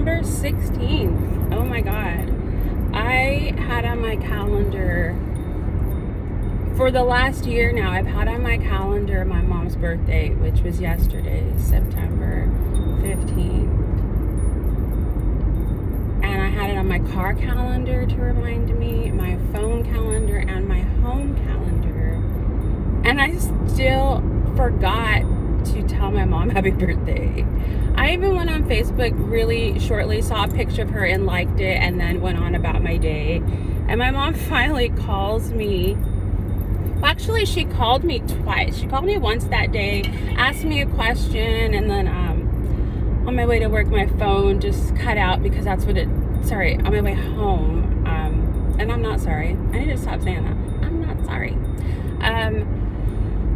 September 16th. Oh my God. I had on my calendar for the last year now. I've had on my calendar my mom's birthday, which was yesterday, September 15th. And I had it on my car calendar to remind me, my phone calendar, and my home calendar. And I still forgot to tell my mom happy birthday. I even went on Facebook really shortly, saw a picture of her and liked it, and then went on about my day. And my mom finally calls me. Well, actually, she called me twice. She called me once that day, asked me a question, and then on my way to work, my phone just cut out because that's what it, sorry, on my way home. And I'm not sorry. I need to stop saying that. I'm not sorry.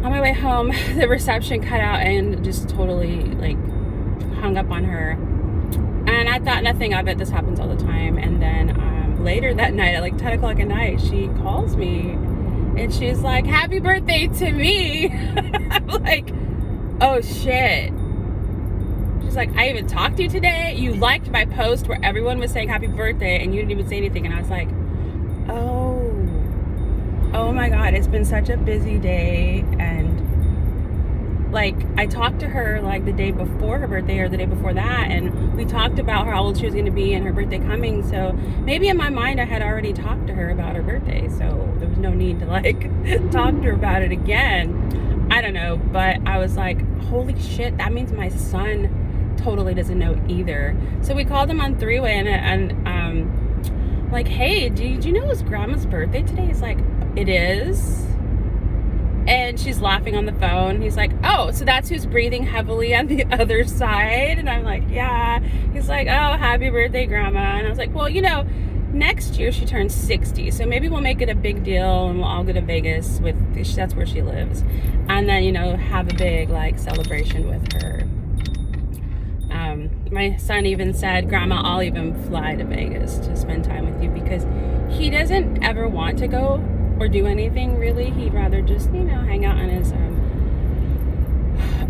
On my way home, the reception cut out and just totally like hung up on her. And I thought nothing of it. This happens all the time. And then later that night at like 10 o'clock at night, she calls me and she's like, happy birthday to me. I'm like, oh shit. She's like, I even talked to you today. You liked my post where everyone was saying happy birthday and you didn't even say anything. And I was like, oh my God, it's been such a busy day. And like, I talked to her like the day before her birthday or the day before that, and we talked about how old she was going to be and her birthday coming. So maybe in my mind I had already talked to her about her birthday, so there was no need to like talk to her about it again. I don't know, but I was like, holy shit, that means my son totally doesn't know either. So we called him on three-way and like, hey, did you know it's grandma's birthday today? He's like, it is. And she's laughing on the phone. He's like, oh, so that's who's breathing heavily on the other side? And I'm like, yeah. He's like, oh, happy birthday, grandma. And I was like, well, you know, next year she turns 60, so maybe we'll make it a big deal and we'll all go to Vegas with, that's where she lives, and then, you know, have a big like celebration with her. My son even said, grandma, I'll even fly to Vegas to spend time with you, because he doesn't ever want to go or do anything really. He'd rather just, you know, hang out in his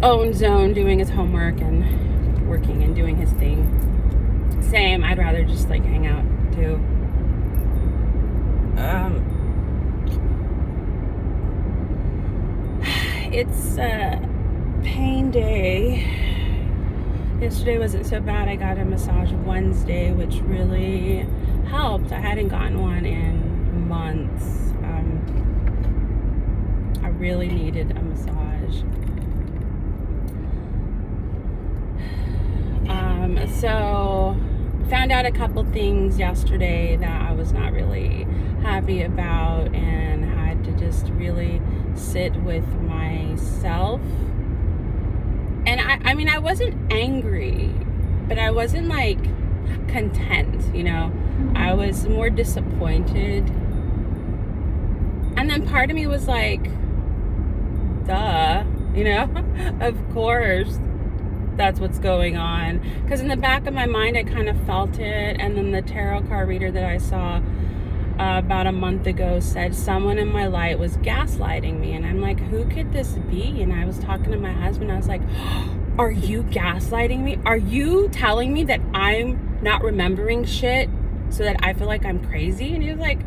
own zone, doing his homework and working and doing his thing. Same, I'd rather just like hang out too. It's pain day. Yesterday wasn't so bad. I got a massage Wednesday, which really helped. I hadn't gotten one in months. I really needed a massage. So found out a couple things yesterday that I was not really happy about, and had to just really sit with myself. And I mean, I wasn't angry, but I wasn't like content, you know. I was more disappointed. And then part of me was like, duh, you know, of course that's what's going on. Because in the back of my mind, I kind of felt it. And then the tarot card reader that I saw about a month ago said someone in my life was gaslighting me. And I'm like, who could this be? And I was talking to my husband. I was like, are you gaslighting me? Are you telling me that I'm not remembering shit so that I feel like I'm crazy? And he was like,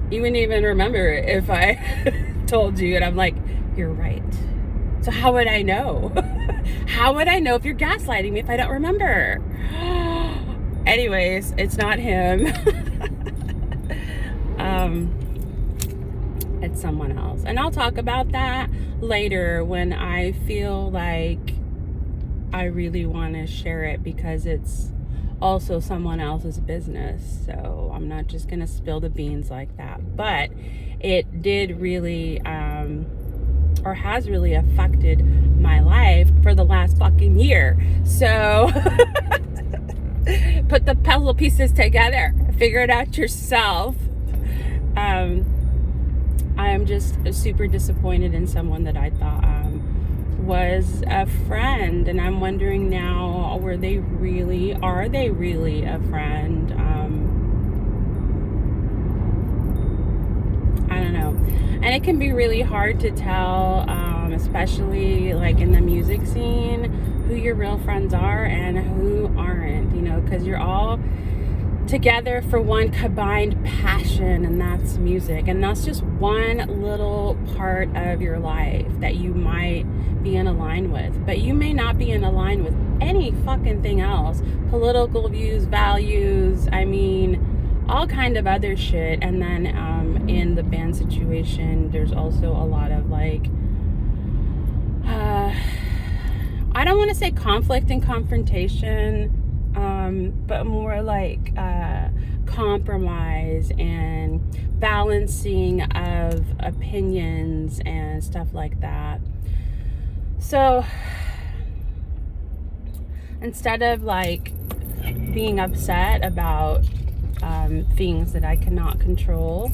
you wouldn't even remember it if I told you. And I'm like, you're right. So how would I know? How would I know if you're gaslighting me if I don't remember? Anyways, it's not him. It's someone else. And I'll talk about that later when I feel like I really want to share it, because it's also someone else's business. So I'm not just going to spill the beans like that. But it did really, or has really affected my life for the last fucking year. So put the puzzle pieces together, figure it out yourself. I am just super disappointed in someone that I thought was a friend, and I'm wondering now, are they really a friend? I don't know. And it can be really hard to tell, especially like in the music scene, who your real friends are and who aren't, you know, because you're all together for one combined passion, and that's music. And that's just one little part of your life that you might be in line with, but you may not be in line with any fucking thing else. Political views, values, I mean, all kind of other shit. And then in the band situation, there's also a lot of like I don't want to say conflict and confrontation, but more like compromise and balancing of opinions and stuff like that. So instead of like being upset about things that I cannot control,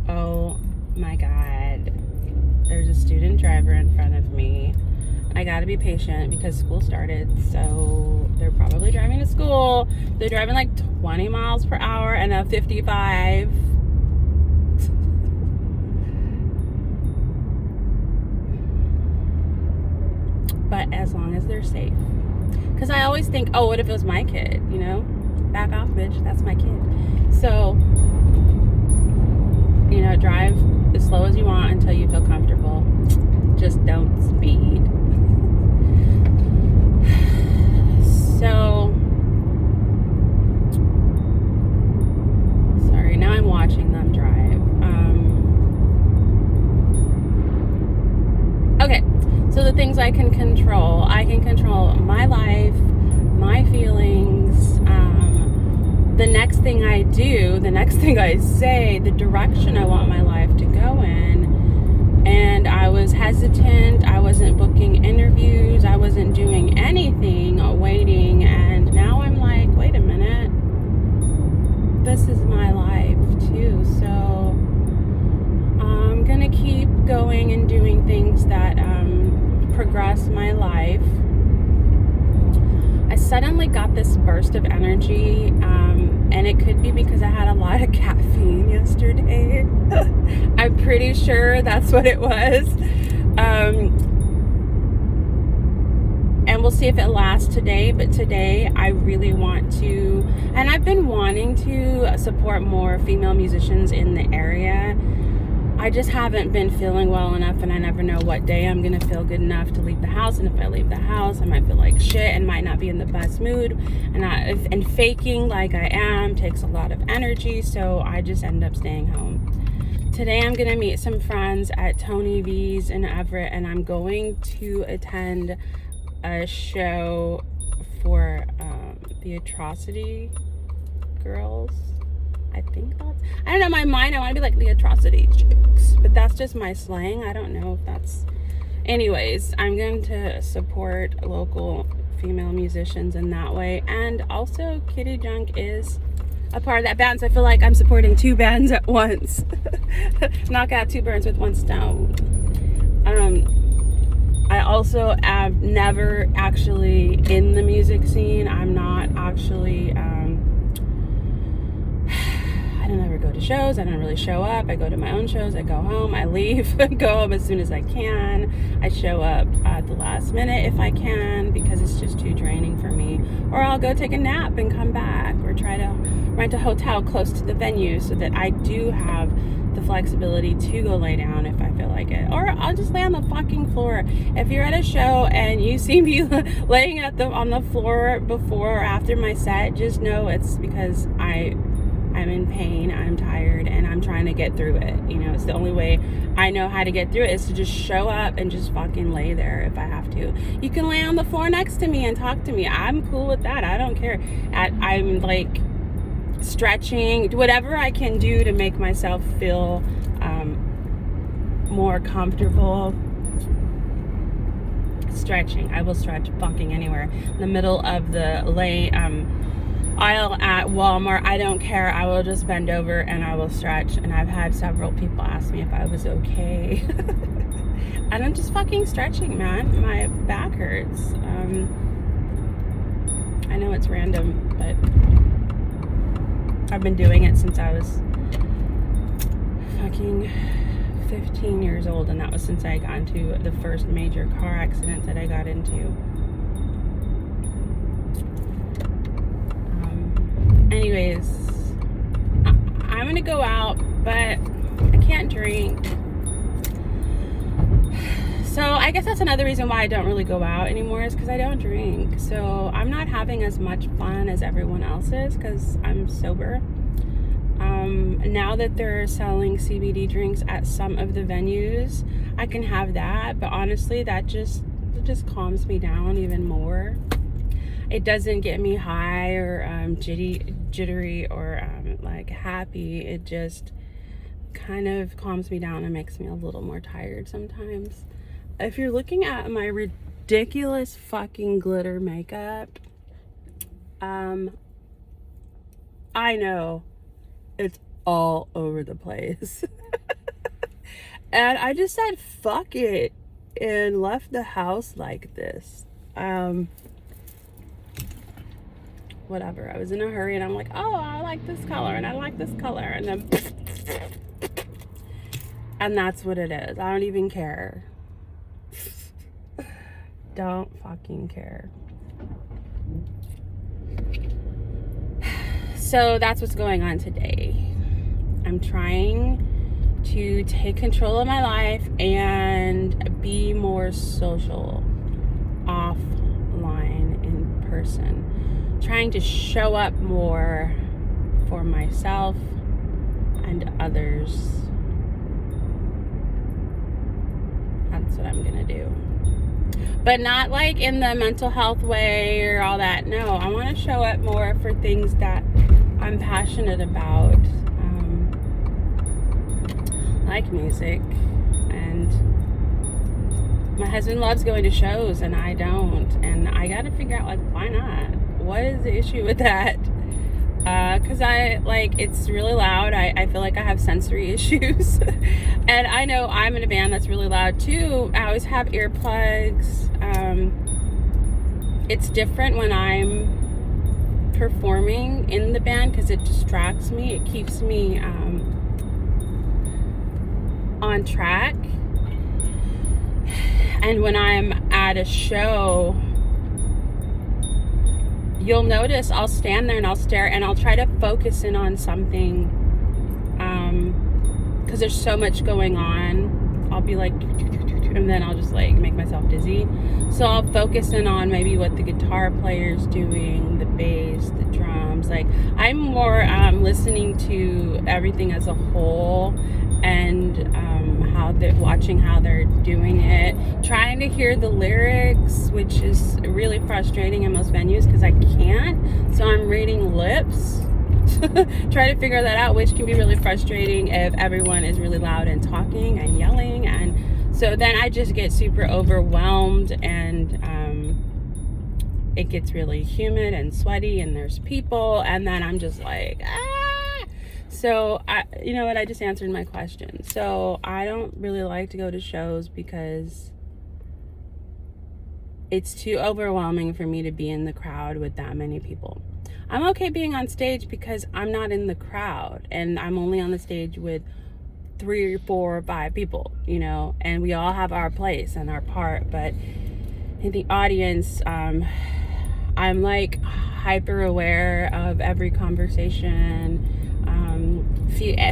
oh my God, there's a student driver in front of me. I gotta be patient because school started, so they're probably driving to school. They're driving like 20 miles per hour and a 55. But as long as they're safe. Because I always think, oh, what if it was my kid, you know? Back off, bitch, that's my kid. So, you know, drive as slow as you want until you feel comfortable. Just don't speed. So, sorry, now I'm watching them drive. Okay, so the things I can control my life, my feelings, the next thing I do, the next thing I say, the direction I want my life to go in. And I was hesitant. I wasn't booking interviews. I wasn't doing anything, waiting. And now I'm like, wait a minute. This is my life too. So I'm going to keep going and doing things that progress my life. I suddenly got this burst of energy, and it could be because I had a lot of caffeine yesterday. I'm pretty sure that's what it was. And we'll see if it lasts today, but today I really want to, and I've been wanting to support more female musicians in the area. I just haven't been feeling well enough, and I never know what day I'm gonna feel good enough to leave the house. And if I leave the house, I might feel like shit and might not be in the best mood. And faking like I am takes a lot of energy, so I just end up staying home. Today I'm gonna meet some friends at Tony V's in Everett, and I'm going to attend a show for the Atrocity Girls. I think that's, I don't know, my mind, I want to be like the Atrocity Chicks, but that's just my slang. I don't know if that's, anyways, I'm going to support local female musicians in that way. And also Kitty Junk is a part of that band, so I feel like I'm supporting two bands at once. Knock out two birds with one stone. I also am never actually in the music scene. I'm not actually I don't ever go to shows. I don't really show up. I go to my own shows. I go home. I leave. I go home as soon as I can. I show up at the last minute if I can, because it's just too draining for me. Or I'll go take a nap and come back, or try to rent a hotel close to the venue so that I do have the flexibility to go lay down if I feel like it. Or I'll just lay on the fucking floor. If you're at a show and you see me laying on the floor before or after my set, just know it's because I'm in pain, I'm tired, and I'm trying to get through it. You know, it's the only way I know how to get through it is to just show up and just fucking lay there if I have to. You can lay on the floor next to me and talk to me. I'm cool with that. I don't care. I'm like stretching, whatever I can do to make myself feel more comfortable. Stretching. I will stretch fucking anywhere. In the middle of the aisle at Walmart, I don't care. I will just bend over and I will stretch. And I've had several people ask me if I was okay. And I'm just fucking stretching, man. My back hurts. I know it's random, but I've been doing it since I was fucking 15 years old, and that was since I got into the first major car accident that I got into. to go out, but I can't drink. So I guess that's another reason why I don't really go out anymore, is because I don't drink. So I'm not having as much fun as everyone else is because I'm sober. Now that they're selling CBD drinks at some of the venues, I can have that. But honestly, it just calms me down even more. It doesn't get me high or jittery or like happy. It just kind of calms me down and makes me a little more tired sometimes. If you're looking at my ridiculous fucking glitter makeup, I know it's all over the place. And I just said fuck it and left the house like this. Whatever. I was in a hurry and I'm like, oh, I like this color and I like this color, and then and that's what it is. I don't even care. Don't fucking care. So that's what's going on today. I'm trying to take control of my life and be more social offline, in person. Trying to show up more for myself and others. That's what I'm gonna do. But not like in the mental health way or all that. No, I want to show up more for things that I'm passionate about. Like music, and my husband loves going to shows and I don't, and I gotta figure out, like, why not? What is the issue with that? Because it's really loud. I feel like I have sensory issues. And I know I'm in a band that's really loud too. I always have earplugs. It's different when I'm performing in the band because it distracts me. It keeps me on track. And when I'm at a show, you'll notice I'll stand there and I'll stare and I'll try to focus in on something because there's so much going on. I'll be like, and then I'll just like make myself dizzy. So I'll focus in on maybe what the guitar player's doing, the bass, the drums. Like, I'm more listening to everything as a whole, and watching how they're doing it, trying to hear the lyrics, which is really frustrating in most venues because I can't. So I'm reading lips, try to figure that out, which can be really frustrating if everyone is really loud and talking and yelling. And so then I just get super overwhelmed, and it gets really humid and sweaty, and there's people, and then I'm just like, So, you know what, I just answered my question. So, I don't really like to go to shows because it's too overwhelming for me to be in the crowd with that many people. I'm okay being on stage because I'm not in the crowd, and I'm only on the stage with 3 or 4 or 5 people, you know, and we all have our place and our part. But in the audience, I'm like hyper aware of every conversation,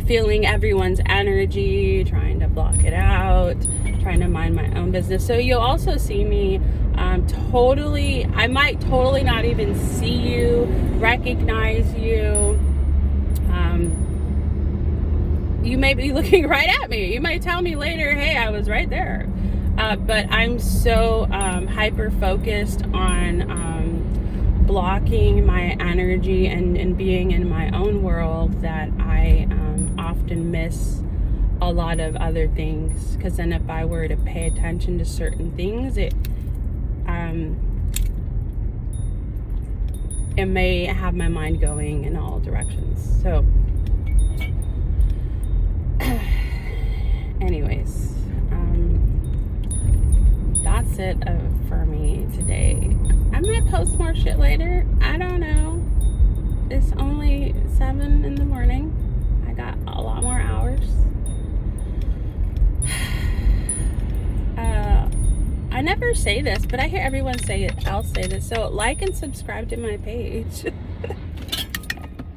feeling everyone's energy, trying to block it out, trying to mind my own business. So you'll also see me I might totally not even see you, recognize you. You may be looking right at me. You might tell me later, hey, I was right there. But I'm so hyper focused on blocking my energy and being in my own world that I often miss a lot of other things. Because then if I were to pay attention to certain things, it may have my mind going in all directions. So anyways, that's it for me today. I might post more shit later. I don't know. It's only 7 in the morning. I got a lot more hours. I never say this, but I hear everyone say it. I'll say this. So like and subscribe to my page.